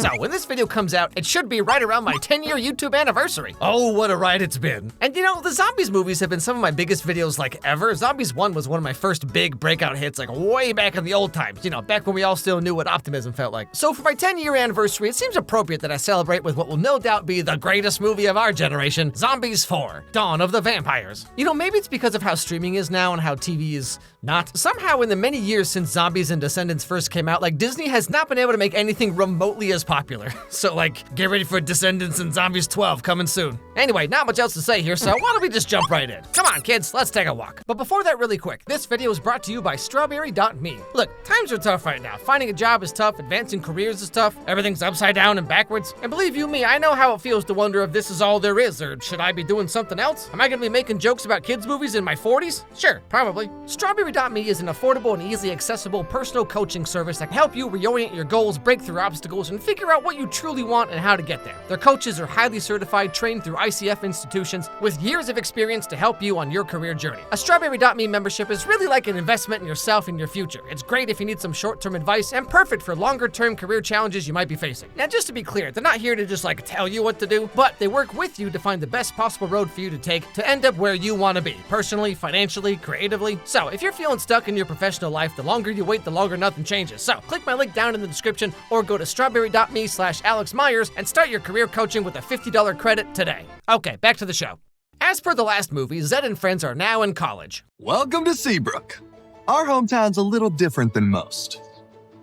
So when this video comes out, it should be right around my 10-year YouTube anniversary. Oh, what a ride it's been. And you know, the Zombies movies have been some of my biggest videos like ever. Zombies 1 was one of my first big breakout hits like way back in the old times, you know, back when we all still knew what optimism felt like. So for my 10-year anniversary, it seems appropriate that I celebrate with what will no doubt be the greatest movie of our generation, Zombies 4, Dawn of the Vampires. You know, maybe it's because of how streaming is now and how TV is not. Somehow in the many years since Zombies and Descendants first came out, like Disney has not been able to make anything remotely as popular. So like, get ready for Descendants and Zombies 12 coming soon. Anyway, not much else to say here, so why don't we just jump right in? Come on, kids, let's take a walk. But before that, really quick, this video is brought to you by Strawberry.me. Look, times are tough right now. Finding a job is tough, advancing careers is tough, everything's upside down and backwards. And believe you me, I know how it feels to wonder if this is all there is, or should I be doing something else? Am I gonna be making jokes about kids' movies in my 40s? Sure, probably. Strawberry.me is an affordable and easily accessible personal coaching service that can help you reorient your goals, break through obstacles, and figure out what you truly want and how to get there. Their coaches are highly certified, trained through ICF institutions with years of experience to help you on your career journey. A Strawberry.me membership is really like an investment in yourself and your future. It's great if you need some short-term advice and perfect for longer-term career challenges you might be facing. Now, just to be clear, they're not here to just like tell you what to do, but they work with you to find the best possible road for you to take to end up where you want to be, personally, financially, creatively. So if you're feeling stuck in your professional life, the longer you wait, the longer nothing changes. So click my link down in the description or go to strawberry.me/Alex Meyers and start your career coaching with a $50 credit today. Okay, back to the show. As per the last movie, Zed and friends are now in college. Welcome to Seabrook. Our hometown's a little different than most.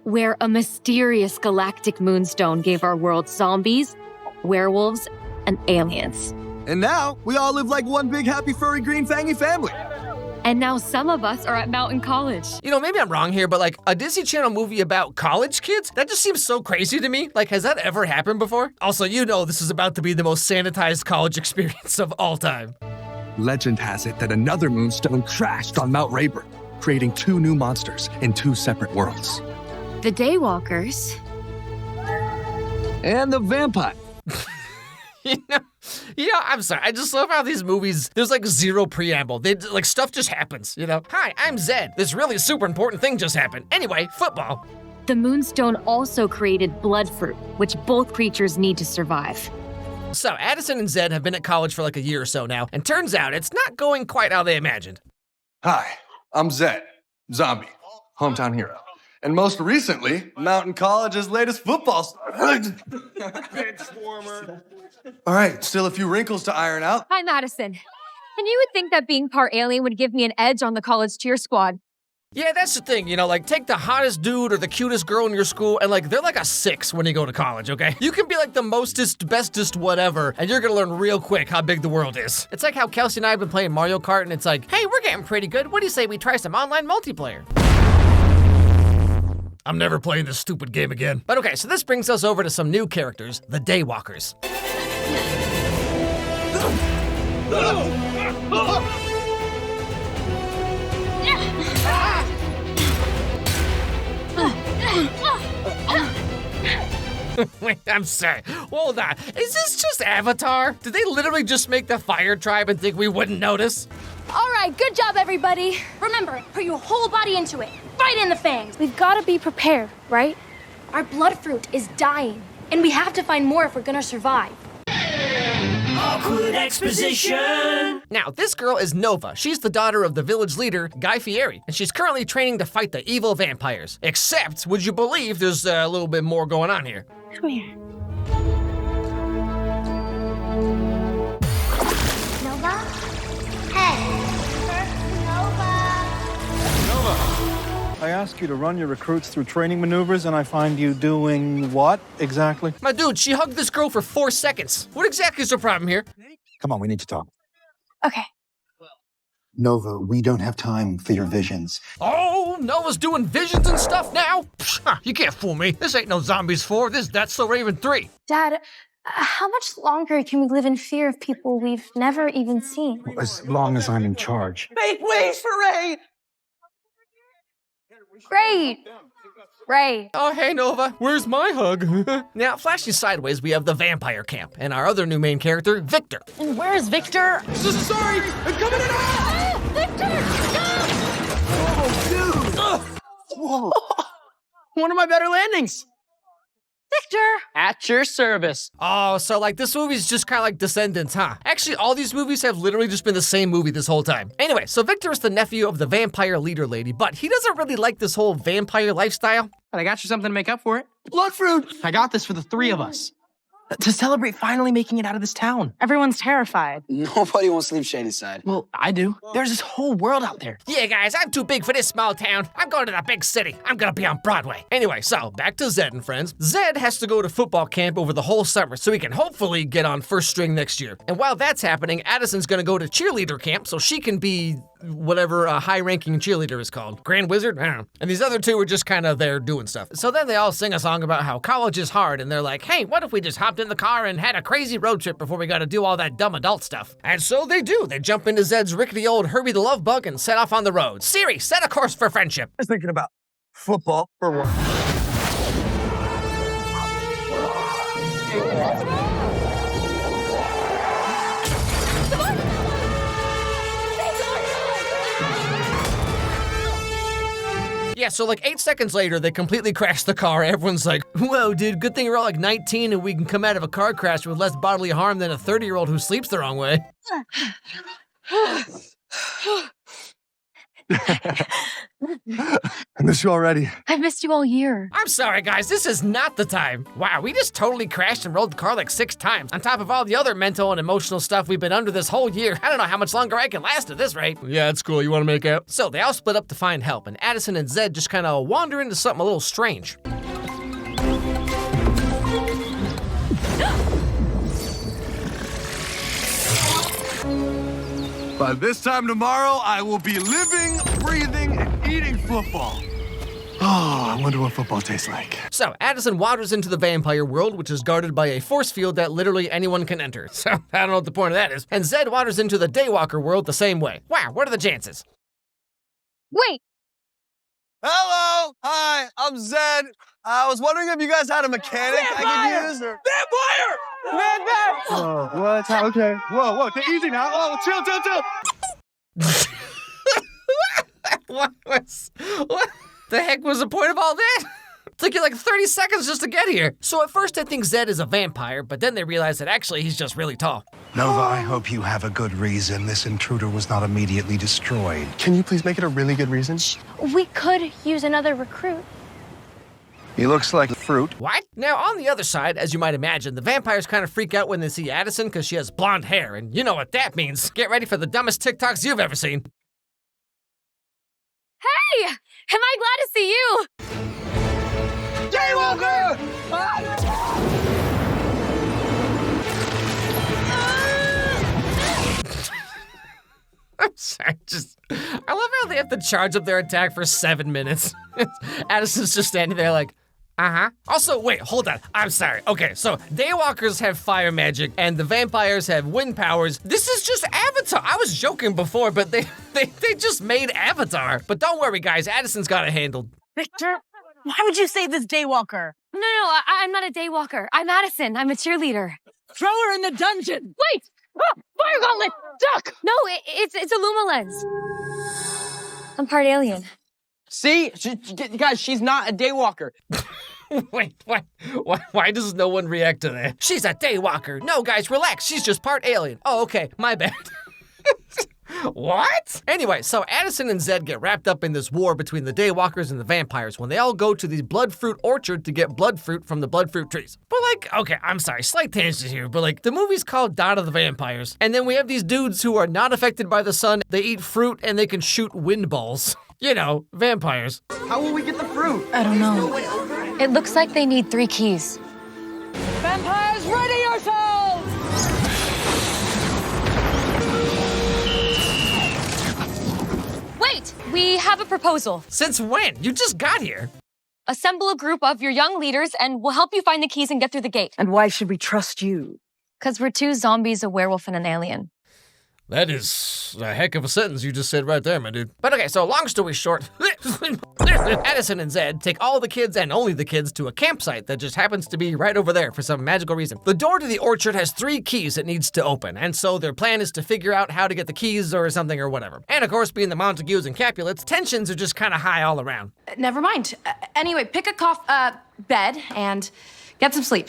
Where a mysterious galactic moonstone gave our world zombies, werewolves, and aliens. And now, we all live like one big happy furry green fangy family. And now some of us are at Mountain College. You know, maybe I'm wrong here, but like a Disney Channel movie about college kids? That just seems so crazy to me. Like, has that ever happened before? Also, you know this is about to be the most sanitized college experience of all time. Legend has it that another moonstone crashed on Mount Rayburn, creating 2 new monsters in 2 separate worlds. The Daywalkers. And the vampire. You know, I'm sorry. I just love how these movies, there's like zero preamble. Like stuff just happens, you know? Hi, I'm Zed. This really super important thing just happened. Anyway, football. The moonstone also created blood fruit, which both creatures need to survive. So Addison and Zed have been at college for like a year or so now, and turns out it's not going quite how they imagined. Hi, I'm Zed, zombie, hometown hero. And most recently, Mountain College's latest football star. All right, still a few wrinkles to iron out. Hi, Madison. And you would think that being part alien would give me an edge on the college cheer squad. Yeah, that's the thing, you know, like take the hottest dude or the cutest girl in your school and like they're like a 6 when you go to college, okay? You can be like the mostest, bestest, whatever, and you're gonna learn real quick how big the world is. It's like how Kelsey and I have been playing Mario Kart and it's like, hey, we're getting pretty good. What do you say we try some online multiplayer? I'm never playing this stupid game again. But okay, so this brings us over to some new characters, the Daywalkers. Wait, I'm sorry. Hold on. Is this just Avatar? Did they literally just make the fire tribe and think we wouldn't notice? All right, good job, everybody. Remember, put your whole body into it. Right in the fangs. We've got to be prepared, right? Our blood fruit is dying, and we have to find more if we're gonna survive. Awkward exposition. Now, this girl is Nova. She's the daughter of the village leader, Guy Fieri, and she's currently training to fight the evil vampires. Except, would you believe there's a little bit more going on here? Come here. Nova? Hey. I ask you to run your recruits through training maneuvers, and I find you doing what exactly? My dude, she hugged this girl for 4 seconds. What exactly is the problem here? Come on, we need to talk. Okay. Nova, we don't have time for your visions. Oh, Nova's doing visions and stuff now? Psh, you can't fool me. This ain't no Zombies 4. That's the Raven 3. Dad, how much longer can we live in fear of people we've never even seen? As long as I'm in charge. Make way for Rain! Great! Ray. Oh, hey, Nova. Where's my hug? Now, flashing sideways, we have the vampire camp and our other new main character, Victor. And where's Victor? Sorry, I'm coming in. Victor! Oh, dude! One of my better landings. Victor! At your service. Oh, so like this movie's just kind of like Descendants, huh? Actually, all these movies have literally just been the same movie this whole time. Anyway, so Victor is the nephew of the vampire leader lady, but he doesn't really like this whole vampire lifestyle. But I got you something to make up for it. Blood fruit! I got this for the three of us. To celebrate finally making it out of this town. Everyone's terrified. Nobody wants to leave Shadyside. Well, I do. There's this whole world out there. Yeah, guys, I'm too big for this small town. I'm going to the big city. I'm gonna be on Broadway. Anyway, so back to Zed and friends. Zed has to go to football camp over the whole summer so he can hopefully get on first string next year. And while that's happening, Addison's gonna go to cheerleader camp so she can be whatever a high-ranking cheerleader is called. Grand Wizard? I don't know. And these other two are just kind of there doing stuff. So then they all sing a song about how college is hard, and they're like, hey, what if we just hopped in the car and had a crazy road trip before we gotta do all that dumb adult stuff? And so they do. They jump into Zed's rickety old Herbie the Love Bug and set off on the road. Siri, set a course for friendship. I was thinking about football for one. Yeah, so like 8 seconds later, they completely crash the car. Everyone's like, whoa, dude, good thing we're all like 19 and we can come out of a car crash with less bodily harm than a 30-year-old who sleeps the wrong way. I miss you already. I've missed you all year. I'm sorry, guys, this is not the time. Wow, we just totally crashed and rolled the car like 6 times, on top of all the other mental and emotional stuff we've been under this whole year. I don't know how much longer I can last at this rate. Yeah, it's cool. You want to make out? So they all split up to find help, and Addison and Zed just kind of wander into something a little strange. By this time tomorrow, I will be living, breathing, and eating football. Oh, I wonder what football tastes like. So Addison wanders into the vampire world, which is guarded by a force field that literally anyone can enter. So I don't know what the point of that is. And Zed wanders into the Daywalker world the same way. Wow, what are the chances? Wait, Hello! Hi, I'm Zed. I was wondering if you guys had a mechanic I could use or... Vampire! Oh, what? Okay. Whoa, take it easy now. Oh, chill. What the heck was the point of all that? It took you like 30 seconds just to get here. So at first I think Zed is a vampire, but then they realize that actually he's just really tall. Nova, I hope you have a good reason this intruder was not immediately destroyed. Can you please make it a really good reason? We could use another recruit. He looks like fruit. What? Now, on the other side, as you might imagine, the vampires kind of freak out when they see Addison because she has blonde hair, and you know what that means. Get ready for the dumbest TikToks you've ever seen. hey! Am I glad to see you? Daywalker! I'm sorry, I love how they have to charge up their attack for 7 minutes. Addison's just standing there like, uh-huh. Also, wait, hold on. I'm sorry. Okay, so Daywalkers have fire magic and the vampires have wind powers. This is just Avatar. I was joking before, but they just made Avatar. But don't worry, guys. Addison's got it handled. Victor, why would you say this Daywalker? No, I'm not a daywalker. I'm Addison. I'm a cheerleader. Throw her in the dungeon! Wait! Fire gauntlet! Duck! No, it's a Luma lens. I'm part alien. See? Guys, she's not a daywalker. Wait, why does no one react to that? She's a daywalker. No, guys, relax. She's just part alien. Oh, okay, my bad. What? Anyway, so Addison and Zed get wrapped up in this war between the Daywalkers and the vampires when they all go to the blood fruit orchard to get blood fruit from the blood fruit trees. But like, okay, I'm sorry, slight tangent here, but like, the movie's called Dawn of the Vampires, and then we have these dudes who are not affected by the sun, they eat fruit, and they can shoot wind balls. You know, vampires. How will we get the fruit? I don't know. It looks like they need 3 keys. Vampires, ready yourselves! Wait, we have a proposal. Since when? You just got here. Assemble a group of your young leaders and we'll help you find the keys and get through the gate. And why should we trust you? Because we're 2 zombies, a werewolf, and an alien. That is a heck of a sentence you just said right there, my dude. But okay, so long story short, Addison and Zed take all the kids and only the kids to a campsite that just happens to be right over there for some magical reason. The door to the orchard has 3 keys it needs to open, and so their plan is to figure out how to get the keys or something or whatever. And of course, being the Montagues and Capulets, tensions are just kind of high all around. Never mind. Anyway, pick a bed and Get some sleep.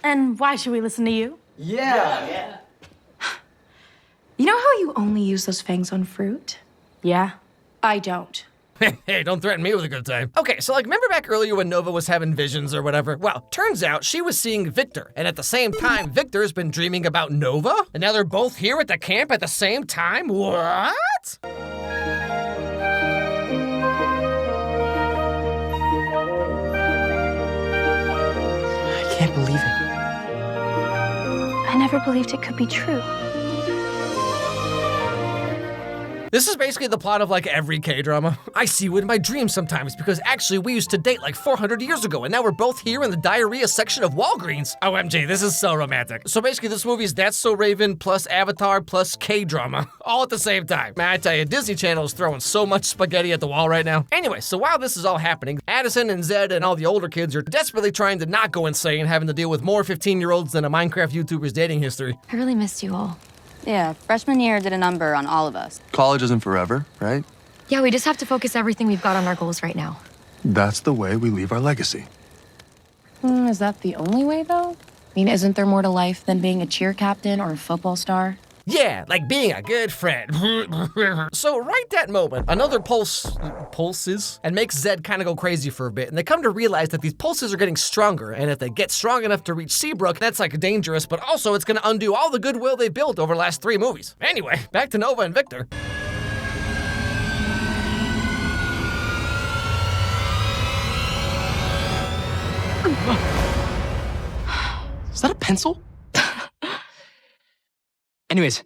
And why should we listen to you? Yeah. You know how you only use those fangs on fruit? Yeah. I don't. Hey, don't threaten me with a good time. Okay, so like remember back earlier when Nova was having visions or whatever? Well, turns out she was seeing Victor, and at the same time, Victor's been dreaming about Nova? And now they're both here at the camp at the same time? What? I can't believe it. I never believed it could be true. This is basically the plot of like every K-drama. I see you in my dreams sometimes because actually we used to date like 400 years ago and now we're both here in the diarrhea section of Walgreens. OMG, this is so romantic. So basically this movie is That's So Raven plus Avatar plus K-drama all at the same time. Man, I tell you, Disney Channel is throwing so much spaghetti at the wall right now. Anyway, so while this is all happening, Addison and Zed and all the older kids are desperately trying to not go insane, having to deal with more 15-year-olds than a Minecraft YouTuber's dating history. I really missed you all. Yeah, freshman year did a number on all of us. College isn't forever, right? Yeah, we just have to focus everything we've got on our goals right now. That's the way we leave our legacy. Is that the only way, though? I mean, isn't there more to life than being a cheer captain or a football star? Yeah, like being a good friend. So right that moment, another pulses and makes Zed kind of go crazy for a bit. And they come to realize that these pulses are getting stronger. And if they get strong enough to reach Seabrook, that's like dangerous, but also it's gonna undo all the goodwill they built over the last 3 movies. Anyway, back to Nova and Victor. Is that a pencil? Anyways,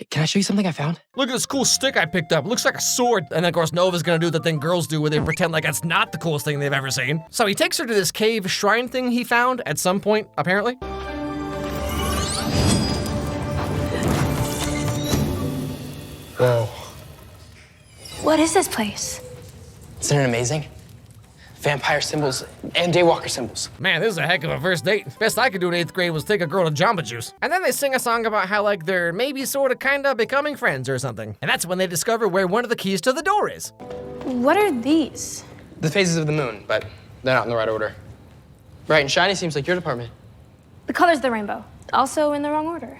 can I show you something I found? Look at this cool stick I picked up. Looks like a sword. And then, of course, Nova's gonna do the thing girls do where they pretend like that's not the coolest thing they've ever seen. So he takes her to this cave shrine thing he found at some point, apparently. Whoa. What is this place? Isn't it amazing? Vampire symbols and daywalker symbols. Man, this is a heck of a first date. Best I could do in 8th grade was take a girl to Jamba Juice. And then they sing a song about how like they're maybe sort of kind of becoming friends or something. And that's when they discover where one of the keys to the door is. What are these? The phases of the moon, but they're not in the right order. Bright and shiny seems like your department. The colors of the rainbow. Also in the wrong order.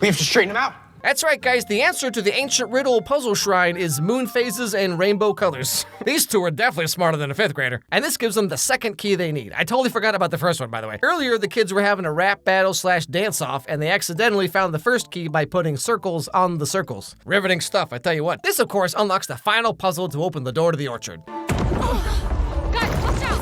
We have to straighten them out. That's right, guys. The answer to the ancient riddle puzzle shrine is moon phases and rainbow colors. These two are definitely smarter than a 5th grader. And this gives them the second key they need. I totally forgot about the first one, by the way. Earlier, the kids were having a rap battle / dance-off, and they accidentally found the first key by putting circles on the circles. Riveting stuff, I tell you what. This, of course, unlocks the final puzzle to open the door to the orchard. Guys, watch out!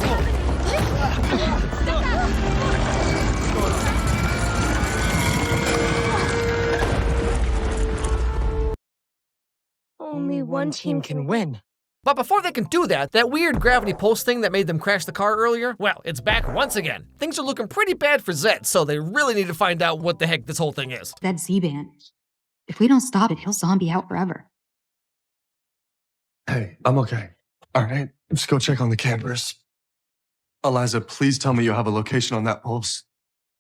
Only one team can win. But before they can do that, that weird gravity pulse thing that made them crash the car earlier, well, it's back once again. Things are looking pretty bad for Zed, so they really need to find out what the heck this whole thing is. That Z-band. If we don't stop it, he'll zombie out forever. Hey, I'm okay. All right, just go check on the campers. Eliza, please tell me you have a location on that pulse.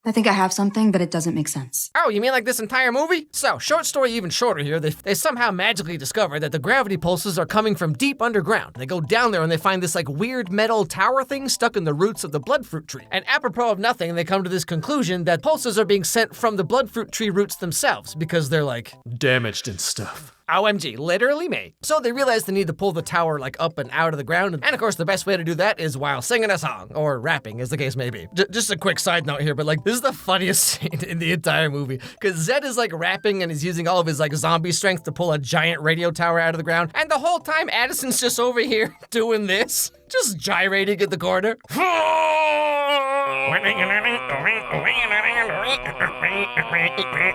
I think I have something, but it doesn't make sense. Oh, you mean like this entire movie? So, short story even shorter here, they somehow magically discover that the gravity pulses are coming from deep underground. They go down there and they find this like weird metal tower thing stuck in the roots of the bloodfruit tree. And apropos of nothing, they come to this conclusion that pulses are being sent from the bloodfruit tree roots themselves because they're like damaged and stuff. OMG, literally me. So they realize they need to pull the tower like up and out of the ground. And of course, the best way to do that is while singing a song or rapping, as the case may be. Just a quick side note here, but like this is the funniest scene in the entire movie because Zed is like rapping and he's using all of his like zombie strength to pull a giant radio tower out of the ground. And the whole time Addison's just over here doing this, just gyrating in the corner.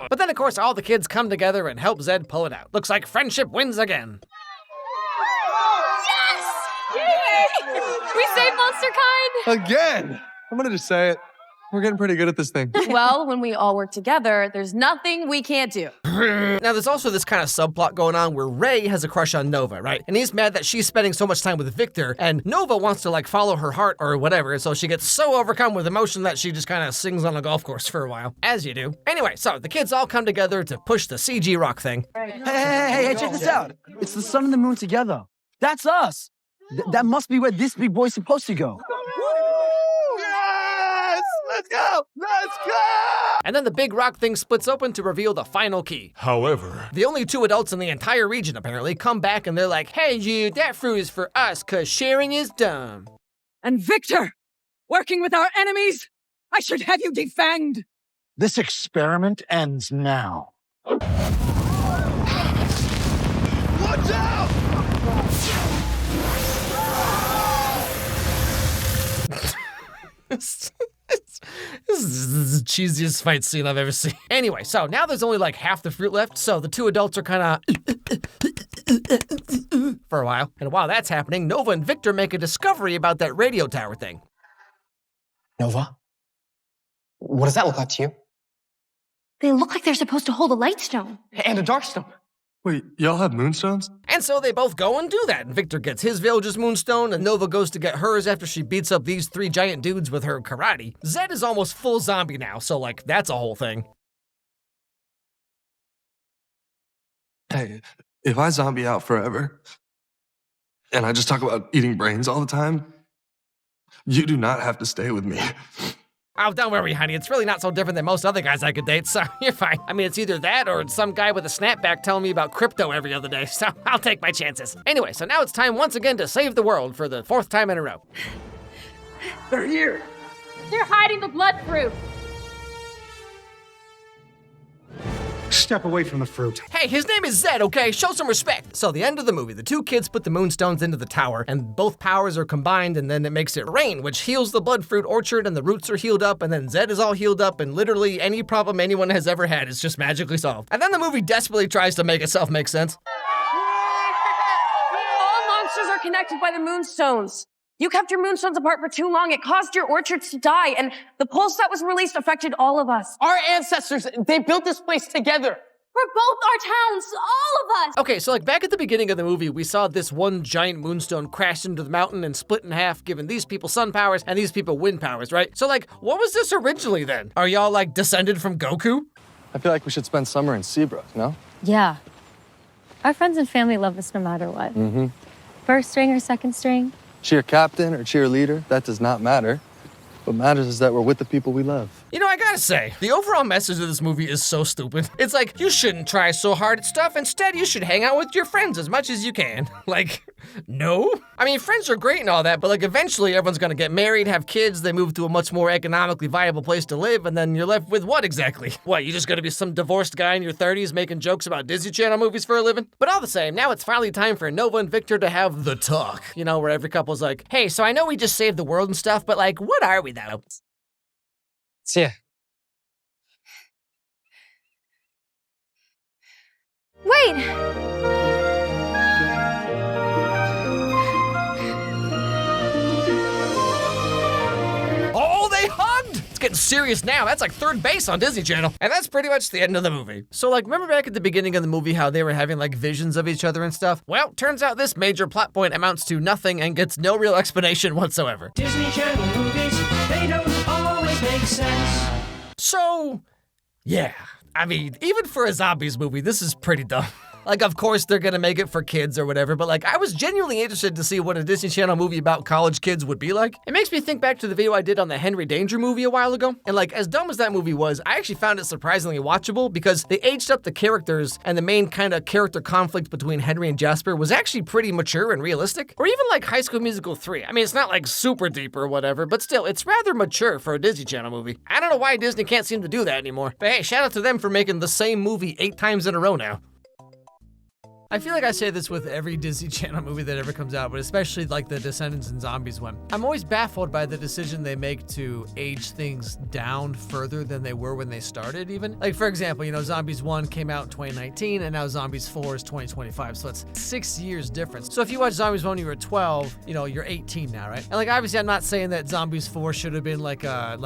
But then, of course, all the kids come together and help Zed pull it out. Looks like friendship wins again. Yes! Yay! We saved Monster Kind! Again! I wanted to say it. We're getting pretty good at this thing. Well, when we all work together, there's nothing we can't do. Now, there's also this kind of subplot going on where Ray has a crush on Nova, right? And he's mad that she's spending so much time with Victor, and Nova wants to, like, follow her heart or whatever, so she gets so overcome with emotion that she just kind of sings on a golf course for a while. As you do. Anyway, so the kids all come together to push the CG rock thing. Hey, check this out. It's the sun and the moon together. That's us. That must be where this big boy's supposed to go. Yes! Let's go! Let's go! And then the big rock thing splits open to reveal the final key. However, The only 2 adults in the entire region apparently come back and they're like, hey, you, that fruit is for us, cause sharing is dumb. And Victor, working with our enemies, I should have you defanged. This experiment ends now. Watch out! This is the cheesiest fight scene I've ever seen. Anyway, so now there's only like half the fruit left, so the 2 adults are kind of for a while. And while that's happening, Nova and Victor make a discovery about that radio tower thing. Nova? What does that look like to you? They look like they're supposed to hold a light stone. And a darkstone. Wait, y'all have moonstones? And so they both go and do that. And Victor gets his village's moonstone, and Nova goes to get hers after she beats up these 3 giant dudes with her karate. Zed is almost full zombie now, so like, that's a whole thing. Hey, if I zombie out forever, and I just talk about eating brains all the time, you do not have to stay with me. Oh, don't worry, honey. It's really not so different than most other guys I could date, so you're fine. I mean, it's either that or it's some guy with a snapback telling me about crypto every other day, so I'll take my chances. Anyway, so now it's time once again to save the world for the 4th time in a row. They're here. They're hiding the blood fruit. Step away from the fruit. Hey, his name is Zed, okay? Show some respect. So the end of the movie, the 2 kids put the moonstones into the tower, and both powers are combined, and then it makes it rain, which heals the blood fruit orchard, and the roots are healed up, and then Zed is all healed up, and literally any problem anyone has ever had is just magically solved. And then the movie desperately tries to make itself make sense. All monsters are connected by the moonstones. You kept your moonstones apart for too long. It caused your orchards to die, and the pulse that was released affected all of us. Our ancestors, they built this place together. For both our towns, all of us. Okay, so like back at the beginning of the movie, we saw this one giant moonstone crash into the mountain and split in half, giving these people sun powers and these people wind powers, right? So like, what was this originally then? Are y'all like descended from Goku? I feel like we should spend summer in Seabrook, no? Yeah. Our friends and family love us no matter what. Mm-hmm. First string or second string? Cheer captain or cheerleader, that does not matter. What matters is that we're with the people we love. You know, I gotta say, the overall message of this movie is so stupid. It's like, you shouldn't try so hard at stuff. Instead, you should hang out with your friends as much as you can. Like, no? I mean, friends are great and all that, but like eventually everyone's gonna get married, have kids, they move to a much more economically viable place to live, and then you're left with what exactly? What, you just gonna be some divorced guy in your 30s making jokes about Disney Channel movies for a living? But all the same, now it's finally time for Nova and Victor to have the talk. You know, where every couple's like, hey, so I know we just saved the world and stuff, but like, what are we though? See ya. Wait! Oh, they hugged! It's getting serious now. That's like third base on Disney Channel. And that's pretty much the end of the movie. So like, remember back at the beginning of the movie how they were having like visions of each other and stuff? Well, turns out this major plot point amounts to nothing and gets no real explanation whatsoever. Disney Channel movies, they don't always make sense. So, yeah. I mean, even for a zombies movie, this is pretty dumb. Like, of course, they're gonna make it for kids or whatever, but like, I was genuinely interested to see what a Disney Channel movie about college kids would be like. It makes me think back to the video I did on the Henry Danger movie a while ago, and like, as dumb as that movie was, I actually found it surprisingly watchable because they aged up the characters, and the main kind of character conflict between Henry and Jasper was actually pretty mature and realistic. Or even like High School Musical 3. I mean, it's not like super deep or whatever, but still, it's rather mature for a Disney Channel movie. I don't know why Disney can't seem to do that anymore, but hey, shout out to them for making the same movie 8 times in a row now. I feel like I say this with every Disney Channel movie that ever comes out, but especially like the Descendants and Zombies one. I'm always baffled by the decision they make to age things down further than they were when they started even. Like for example, you know, Zombies 1 came out in 2019 and now Zombies 4 is 2025, so it's 6 years difference. So if you watch Zombies 1 when you were 12, you know, you're 18 now, right? And like obviously I'm not saying that Zombies 4 should have been like a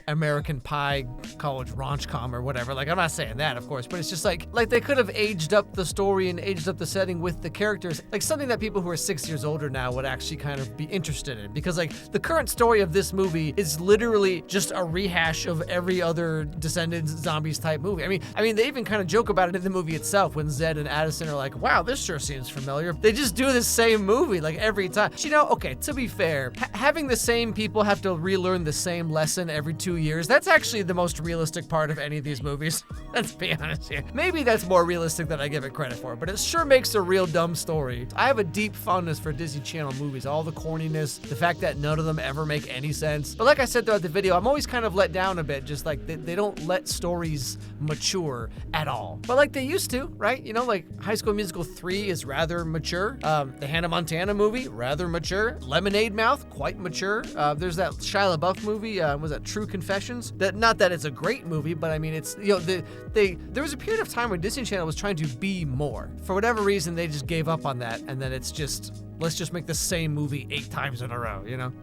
American Pie college raunch-com or whatever. Like I'm not saying that, of course, but it's just like they could have aged up the story story and aged up the setting with the characters, like something that people who are 6 years older now would actually kind of be interested in. Because like the current story of this movie is literally just a rehash of every other Descendants zombies type movie. I mean, they even kind of joke about it in the movie itself when Zed and Addison are like, wow, this sure seems familiar. They just do the same movie like every time. But, you know, okay, to be fair, having the same people have to relearn the same lesson every 2 years, that's actually the most realistic part of any of these movies. Let's be honest here. Maybe that's more realistic than I give it credit for, but it sure makes a real dumb story. I have a deep fondness for Disney Channel movies, all the corniness, the fact that none of them ever make any sense. But like I said throughout the video, I'm always kind of let down a bit, just like they don't let stories mature at all. But like they used to, right? You know, like High School Musical 3 is rather mature. The Hannah Montana movie, rather mature. Lemonade Mouth, quite mature. There's that Shia LaBeouf movie, was that True Confessions? Not that it's a great movie, but I mean, it's, you know, there was a period of time when Disney Channel was trying to be more. For whatever reason, they just gave up on that, and then it's just, let's just make the same movie 8 times in a row, you know?